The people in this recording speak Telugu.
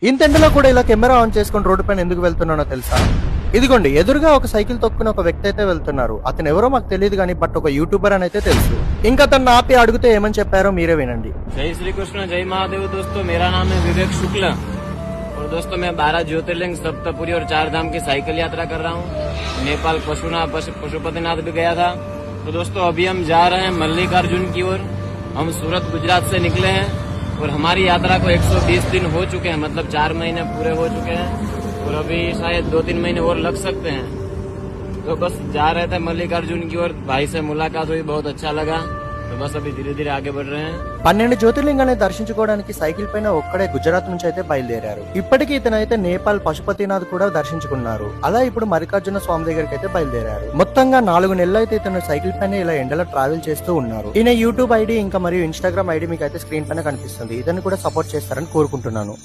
ఇంత ఎండలో కూడా ఇలా కెమెరా ఆన్ చేసుకుని రోడ్డు పైన ఎందుకు వెళ్తున్నానో తెలుసా? ఇదిగోండి, ఎదురుగా ఒక సైకిల్ తొక్కుని ఒక వ్యక్తి అయితే వెళ్తున్నారు. అతను ఎవరో మాకు తెలియదు కానీ బట్ ఒక యూట్యూబర్ అని అయితే తెలుసు. ఇంకా తను ఆపి అడిగితే ఏమని చెప్పారో మీరే వినండి. జై శ్రీకృష్ణ, జై महादेव दोस्तों, मेरा नाम है विवेक शुक्ल और दोस्तों मैं 12 ज्योतिर्लिंग, सप्तपुरी और 4 धाम की साइकिल यात्रा कर रहा हूँ। नेपाल पशुपतिनाथ भी गया था। तो दोस्तों अभी हम जा रहे हैं मल्लिकार्जुन की ओर। हम सूरत गुजरात से निकले हैं और हमारी यात्रा को 120 दिन हो चुके हैं, मतलब 4 महीने पूरे हो चुके हैं और अभी शायद 2-3 महीने और लग सकते हैं। तो बस जा रहे थे मल्लिकार्जुन की ओर, भाई से मुलाकात हुई, बहुत अच्छा लगा। तो बस अभी धीरे धीरे आगे बढ़ रहे हैं। 12 జ్యోతిర్లింగాన్ని దర్శించుకోవడానికి సైకిల్ పైన ఒక్కడే గుజరాత్ నుంచి అయితే బయలుదేరారు. ఇప్పటికీ ఇతనైతే నేపాల్ పశుపతినాథ్ కూడా దర్శించుకున్నారు. అలా ఇప్పుడు మల్లికార్జున స్వామి దగ్గరికి అయితే బయలుదేరారు. మొత్తంగా 4 నెలలు అయితే ఇతను సైకిల్ పైన ఇలా ఎండలో ట్రావెల్ చేస్తూ ఉన్నారు. ఈయన యూట్యూబ్ ఐడి ఇంకా మరియు ఇన్స్టాగ్రామ్ ఐడి మీకు అయితే స్క్రీన్ పైన కనిపిస్తుంది. ఇతను కూడా సపోర్ట్ చేస్తారని కోరుకుంటున్నాను.